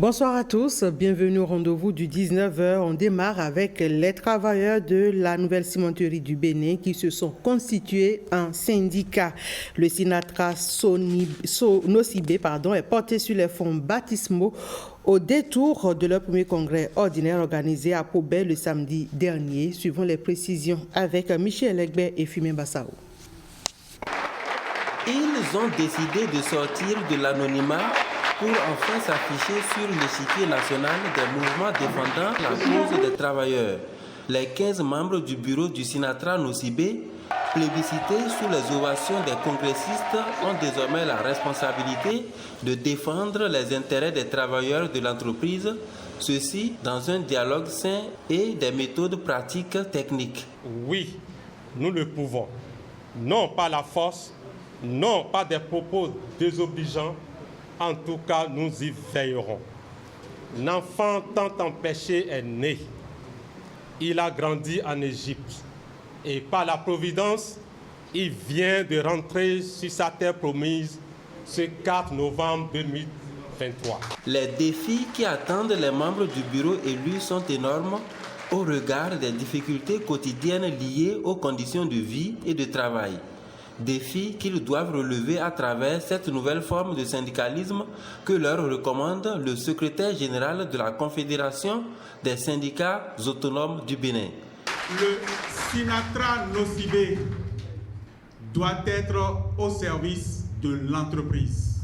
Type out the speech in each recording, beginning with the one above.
Bonsoir à tous, bienvenue au rendez-vous du 19h. On démarre avec les travailleurs de la nouvelle cimenterie du Bénin qui se sont constitués en syndicat. Le Sinatra Nocibé est porté sur les fonds baptismaux au détour de leur premier congrès ordinaire organisé à Pobet le samedi dernier. Suivons les précisions avec Michel Egbert et Fumé Bassao. Ils ont décidé de sortir de l'anonymat pour enfin s'afficher sur l'échiquier national des mouvements défendant la cause des travailleurs. Les 15 membres du bureau du Sinatra Nocibé, plébiscités sous les ovations des congressistes, ont désormais la responsabilité de défendre les intérêts des travailleurs de l'entreprise, ceci dans un dialogue sain et des méthodes pratiques techniques. Oui, nous le pouvons. Non pas la force, non pas des propos désobligeants. En tout cas, nous y veillerons. L'enfant tant empêché est né. Il a grandi en Égypte. Et par la providence, il vient de rentrer sur sa terre promise ce 4 novembre 2023. Les défis qui attendent les membres du bureau élu sont énormes au regard des difficultés quotidiennes liées aux conditions de vie et de travail. Défis qu'ils doivent relever à travers cette nouvelle forme de syndicalisme que leur recommande le secrétaire général de la Confédération des syndicats autonomes du Bénin. Le Sinatra Nocibé doit être au service de l'entreprise.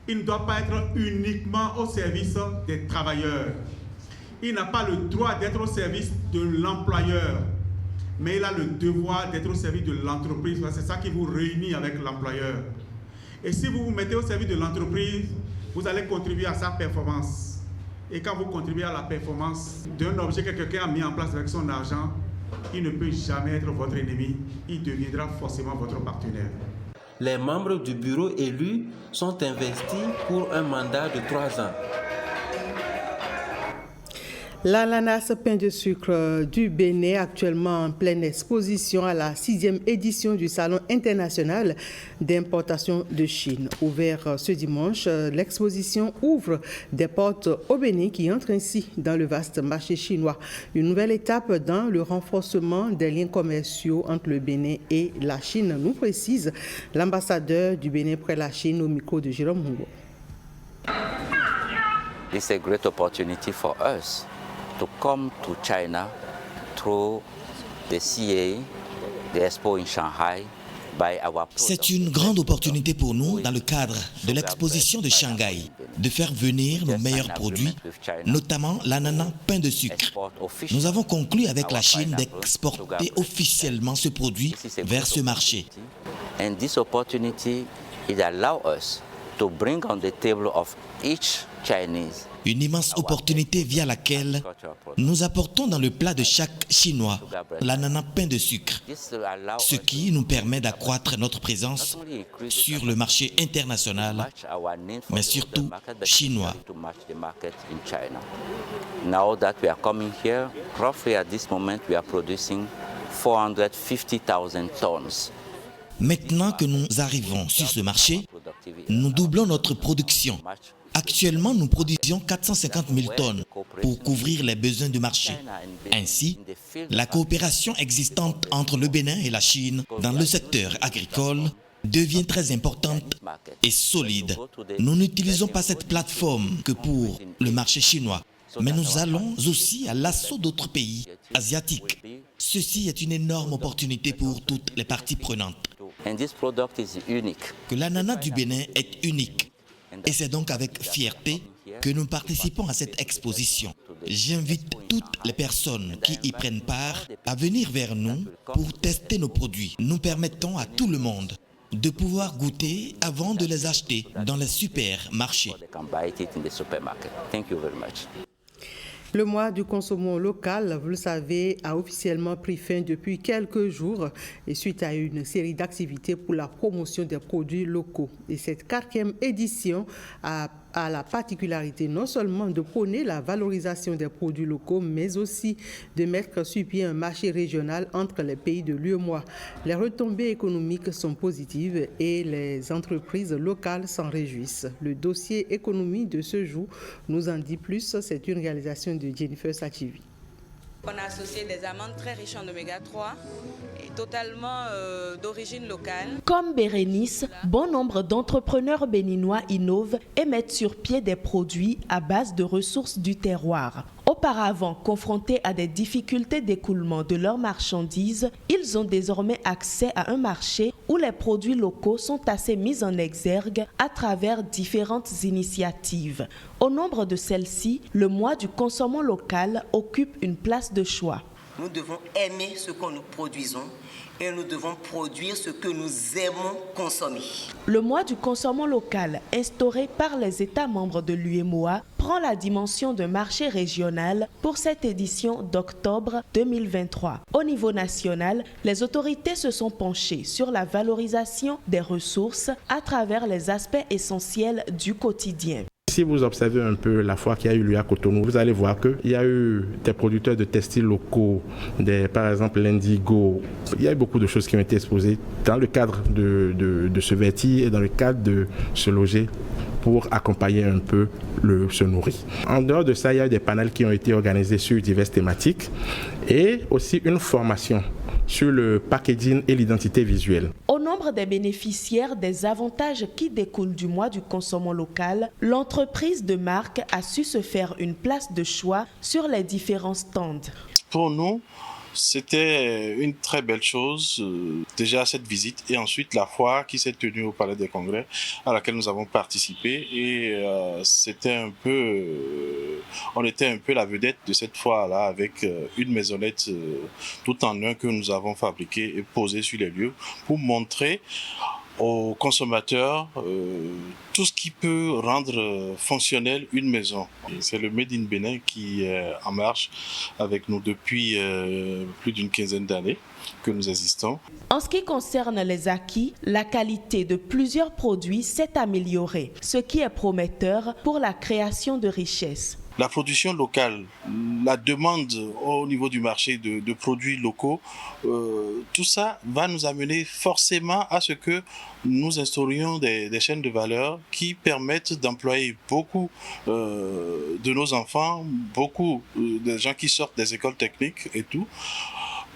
Il ne doit pas être uniquement au service des travailleurs. Il n'a pas le droit d'être au service de l'employeur, mais il a le devoir d'être au service de l'entreprise. C'est ça qui vous réunit avec l'employeur. Et si vous vous mettez au service de l'entreprise, vous allez contribuer à sa performance. Et quand vous contribuez à la performance d'un objet que quelqu'un a mis en place avec son argent, il ne peut jamais être votre ennemi. Il deviendra forcément votre partenaire. Les membres du bureau élu sont investis pour un mandat de 3 ans. L'ananas pain de sucre du Bénin, actuellement en pleine exposition à la 6e édition du Salon international d'importation de Chine. Ouvert ce dimanche, l'exposition ouvre des portes au Bénin qui entre ainsi dans le vaste marché chinois. Une nouvelle étape dans le renforcement des liens commerciaux entre le Bénin et la Chine, nous précise l'ambassadeur du Bénin près la Chine au micro de Jérôme Mungo. It's a great opportunity for us to come to China through the CA, the Expo in Shanghai. C'est une grande opportunité pour nous, dans le cadre de l'exposition de Shanghai, de faire venir nos meilleurs produits, notamment l'ananas pain de sucre. Nous avons conclu avec la Chine d'exporter officiellement ce produit vers ce marché. And this opportunity it allows us to bring on the table of each Chinese une immense opportunité via laquelle nous apportons dans le plat de chaque Chinois l'ananas pain de sucre, ce qui nous permet d'accroître notre présence sur le marché international, mais surtout chinois. Now that we are coming here, roughly at this moment we are producing 450,000 tons. Maintenant que nous arrivons sur ce marché, nous doublons notre production. Actuellement, nous produisions 450 000 tonnes pour couvrir les besoins du marché. Ainsi, la coopération existante entre le Bénin et la Chine dans le secteur agricole devient très importante et solide. Nous n'utilisons pas cette plateforme que pour le marché chinois, mais nous allons aussi à l'assaut d'autres pays asiatiques. Ceci est une énorme opportunité pour toutes les parties prenantes. Que l'ananas du Bénin est unique. Et c'est donc avec fierté que nous participons à cette exposition. J'invite toutes les personnes qui y prennent part à venir vers nous pour tester nos produits. Nous permettons à tout le monde de pouvoir goûter avant de les acheter dans les supermarchés. Le mois du consommation local, vous le savez, a officiellement pris fin depuis quelques jours et suite à une série d'activités pour la promotion des produits locaux. Et cette 4e édition a a la particularité non seulement de prôner la valorisation des produits locaux, mais aussi de mettre sur pied un marché régional entre les pays de l'UEMOA. Les retombées économiques sont positives et les entreprises locales s'en réjouissent. Le dossier économie de ce jour nous en dit plus. C'est une réalisation de Jennifer Sachivi. On a associé des amandes très riches en oméga 3 et totalement d'origine locale. Comme Bérénice, bon nombre d'entrepreneurs béninois innovent et mettent sur pied des produits à base de ressources du terroir. Auparavant confrontés à des difficultés d'écoulement de leurs marchandises, ils ont désormais accès à un marché où les produits locaux sont assez mis en exergue à travers différentes initiatives. Au nombre de celles-ci, le mois du consommant local occupe une place de choix. Nous devons aimer ce que nous produisons et nous devons produire ce que nous aimons consommer. Le mois du consommant local, instauré par les États membres de l'UEMOA, prend la dimension d'un marché régional pour cette édition d'octobre 2023. Au niveau national, les autorités se sont penchées sur la valorisation des ressources à travers les aspects essentiels du quotidien. Si vous observez un peu la foire qui a eu lieu à Cotonou, vous allez voir qu'il y a eu des producteurs de textiles locaux, par exemple l'Indigo. Il y a eu beaucoup de choses qui ont été exposées dans le cadre de se vêtir et dans le cadre de se loger pour accompagner un peu se nourrir. En dehors de ça, il y a eu des panels qui ont été organisés sur diverses thématiques et aussi une formation sur le packaging et l'identité visuelle. Au nombre des bénéficiaires des avantages qui découlent du mois du consommant local, l'entreprise de marque a su se faire une place de choix sur les différents stands. Pour nous, c'était une très belle chose, déjà cette visite et ensuite la foire qui s'est tenue au Palais des Congrès à laquelle nous avons participé et on était un peu la vedette de cette foire-là avec une maisonnette tout en un que nous avons fabriquée et posée sur les lieux pour montrer aux consommateurs tout ce qui peut rendre fonctionnelle une maison. C'est le Made in Bénin qui est en marche avec nous depuis plus d'une quinzaine d'années que nous existons. En ce qui concerne les acquis, la qualité de plusieurs produits s'est améliorée, ce qui est prometteur pour la création de richesses. La production locale, la demande au niveau du marché de produits locaux, tout ça va nous amener forcément à ce que nous instaurions des chaînes de valeur qui permettent d'employer beaucoup de nos enfants, beaucoup de gens qui sortent des écoles techniques et tout,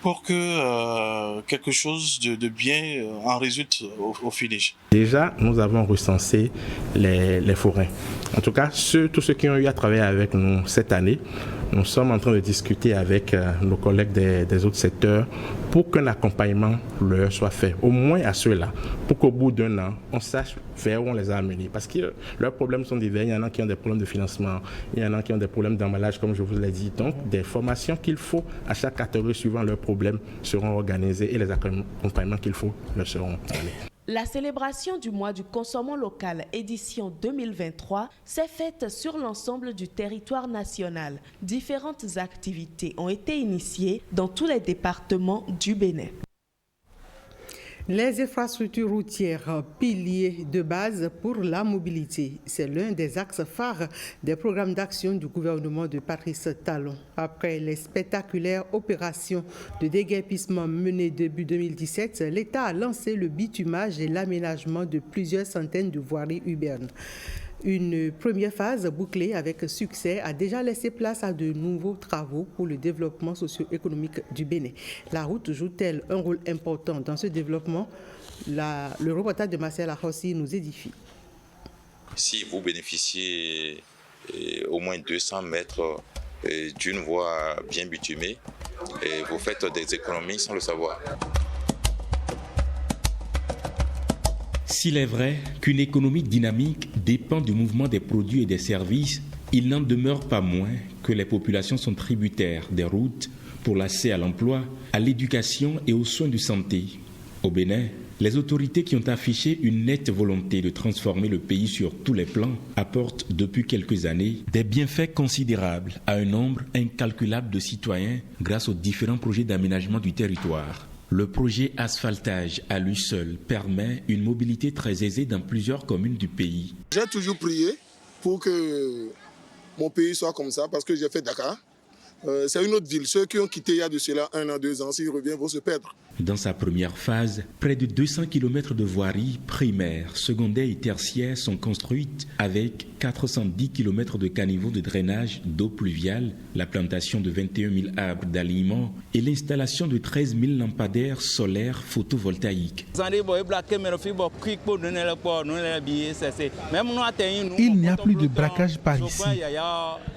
pour que quelque chose de bien en résulte au finish. Déjà, nous avons recensé les forêts. En tout cas, tous ceux qui ont eu à travailler avec nous cette année, nous sommes en train de discuter avec nos collègues des autres secteurs pour qu'un accompagnement leur soit fait, au moins à ceux-là, pour qu'au bout d'un an, on sache vers où on les a amenés. Parce que leurs problèmes sont divers. Il y en a qui ont des problèmes de financement, il y en a qui ont des problèmes d'emballage, comme je vous l'ai dit. Donc, des formations qu'il faut à chaque catégorie suivant leurs problèmes seront organisées et les accompagnements qu'il faut leur seront donnés. La célébration du mois du consommant local édition 2023 s'est faite sur l'ensemble du territoire national. Différentes activités ont été initiées dans tous les départements du Bénin. Les infrastructures routières, piliers de base pour la mobilité, c'est l'un des axes phares des programmes d'action du gouvernement de Patrice Talon. Après les spectaculaires opérations de déguerpissement menées début 2017, l'État a lancé le bitumage et l'aménagement de plusieurs centaines de voiries urbaines. Une première phase bouclée avec succès a déjà laissé place à de nouveaux travaux pour le développement socio-économique du Bénin. La route joue-t-elle un rôle important dans ce développement? Le reportage de Marcel Arossi nous édifie. Si vous bénéficiez au moins 200 mètres d'une voie bien bitumée, vous faites des économies sans le savoir. S'il est vrai qu'une économie dynamique dépend du mouvement des produits et des services, il n'en demeure pas moins que les populations sont tributaires des routes pour l'accès à l'emploi, à l'éducation et aux soins de santé. Au Bénin, les autorités qui ont affiché une nette volonté de transformer le pays sur tous les plans apportent depuis quelques années des bienfaits considérables à un nombre incalculable de citoyens grâce aux différents projets d'aménagement du territoire. Le projet asphaltage à lui seul permet une mobilité très aisée dans plusieurs communes du pays. J'ai toujours prié pour que mon pays soit comme ça, parce que j'ai fait Dakar. C'est une autre ville. Ceux qui ont quitté il y a de cela 1 an, 2 ans, s'ils reviennent, vont se perdre. Dans sa première phase, près de 200 km de voiries primaires, secondaires et tertiaires sont construites avec 410 km de caniveaux de drainage d'eau pluviale, la plantation de 21 000 arbres d'alignement et l'installation de 13 000 lampadaires solaires photovoltaïques. Il n'y a plus de braquage par ici.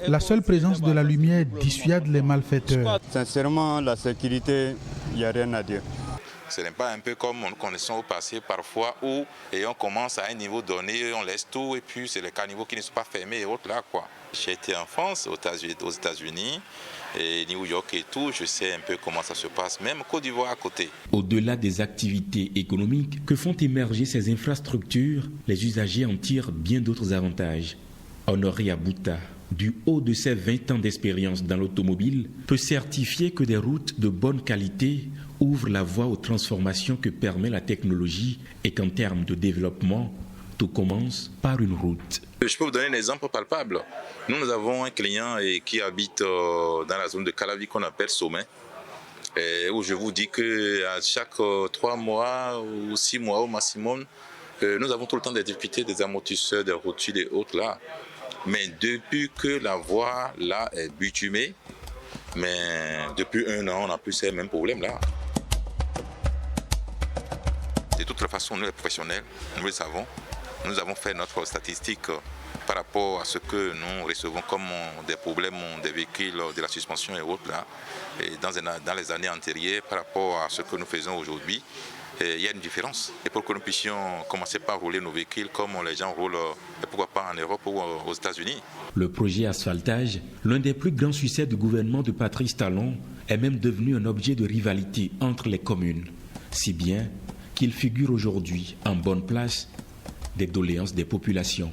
La seule présence de la lumière dissuade les malfaiteurs. Sincèrement, la sécurité, il n'y a rien à dire. Ce n'est pas un peu comme nous connaissons au passé parfois où on commence à un niveau donné, on laisse tout et puis c'est les caniveaux qui ne sont pas fermés et autres là quoi. J'ai été en France, aux États-Unis, et New York et tout, je sais un peu comment ça se passe, même Côte d'Ivoire à côté. Au-delà des activités économiques que font émerger ces infrastructures, les usagers en tirent bien d'autres avantages. Honoré Abouta, du haut de ses 20 ans d'expérience dans l'automobile, peut certifier que des routes de bonne qualité ouvrent la voie aux transformations que permet la technologie et qu'en termes de développement, tout commence par une route. Je peux vous donner un exemple palpable. Nous avons un client qui habite dans la zone de Calavi qu'on appelle Sommet, où je vous dis qu'à chaque 3 mois ou 6 mois au maximum, nous avons tout le temps des difficultés, des amortisseurs, des rotules et autres là. Mais depuis que la voie là est bitumée, mais depuis 1 an, on n'a plus ces mêmes problèmes là. De toute façon, nous les professionnels, nous le savons, nous avons fait notre statistique par rapport à ce que nous recevons comme des problèmes des véhicules, de la suspension et autres là. Et dans les années antérieures, par rapport à ce que nous faisons aujourd'hui, il y a une différence. Et pour que nous puissions commencer par rouler nos véhicules comme les gens roulent, pourquoi pas en Europe ou aux États-Unis. Le projet asphaltage, l'un des plus grands succès du gouvernement de Patrice Talon, est même devenu un objet de rivalité entre les communes. Si bien qu'il figure aujourd'hui en bonne place des doléances des populations.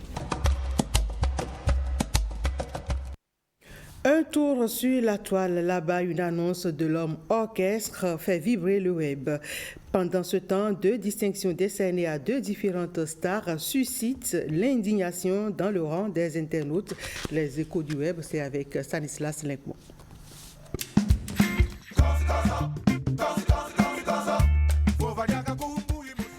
Un tour sur la toile, là-bas, une annonce de l'homme orchestre fait vibrer le web. Pendant ce temps, 2 distinctions décernées à 2 différentes stars suscitent l'indignation dans le rang des internautes. Les échos du web, c'est avec Stanislas Linkmont.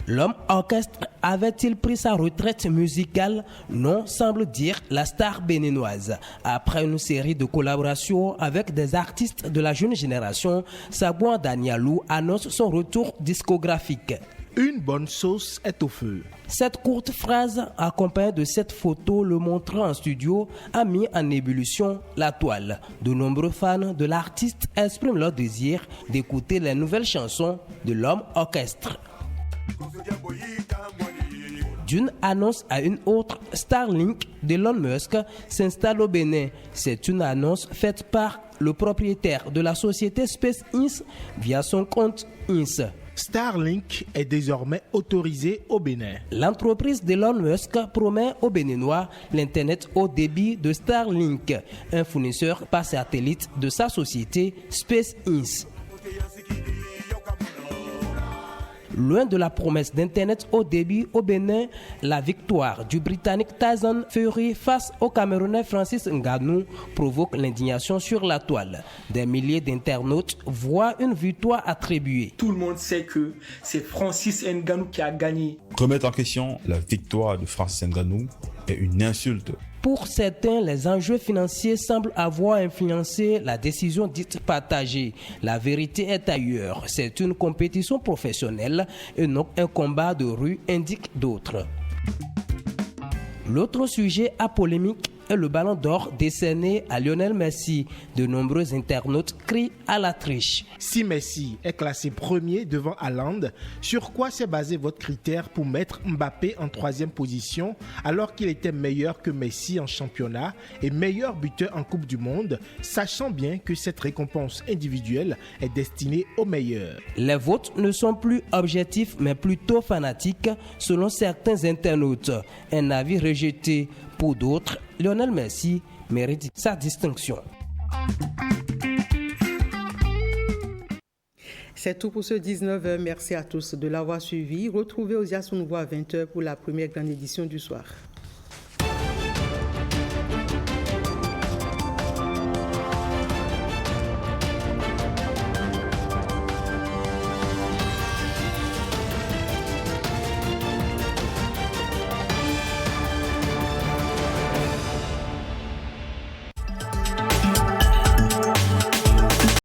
L'homme orchestre avait-il pris sa retraite musicale? Non, semble dire la star béninoise. Après une série de collaborations avec des artistes de la jeune génération, Sabouan Danialou annonce son retour discographique. Une bonne sauce est au feu. Cette courte phrase, accompagnée de cette photo le montrant en studio, a mis en ébullition la toile. De nombreux fans de l'artiste expriment leur désir d'écouter les nouvelles chansons de l'homme orchestre. D'une annonce à une autre, Starlink d'Elon Musk s'installe au Bénin. C'est une annonce faite par le propriétaire de la société SpaceX via son compte X. Starlink est désormais autorisé au Bénin. L'entreprise d'Elon Musk promet aux Béninois l'Internet haut débit de Starlink, un fournisseur par satellite de sa société SpaceX. Loin de la promesse d'Internet haut débit au Bénin, la victoire du Britannique Tyson Fury face au Camerounais Francis Ngannou provoque l'indignation sur la toile. Des milliers d'internautes voient une victoire attribuée. Tout le monde sait que c'est Francis Ngannou qui a gagné. Remettre en question la victoire de Francis Ngannou est une insulte. Pour certains, les enjeux financiers semblent avoir influencé la décision dite partagée. La vérité est ailleurs. C'est une compétition professionnelle et non un combat de rue, indiquent d'autres. L'autre sujet à polémique est le ballon d'or décerné à Lionel Messi. De nombreux internautes crient à la triche. Si Messi est classé premier devant Haaland, sur quoi s'est basé votre critère pour mettre Mbappé en 3e position alors qu'il était meilleur que Messi en championnat et meilleur buteur en Coupe du Monde, sachant bien que cette récompense individuelle est destinée aux meilleurs? Les votes ne sont plus objectifs mais plutôt fanatiques selon certains internautes. Un avis rejeté. Pour d'autres, Lionel Messi mérite sa distinction. C'est tout pour ce 19h. Merci à tous de l'avoir suivi. Retrouvez Osia Nouveau à 20h pour la première grande édition du soir.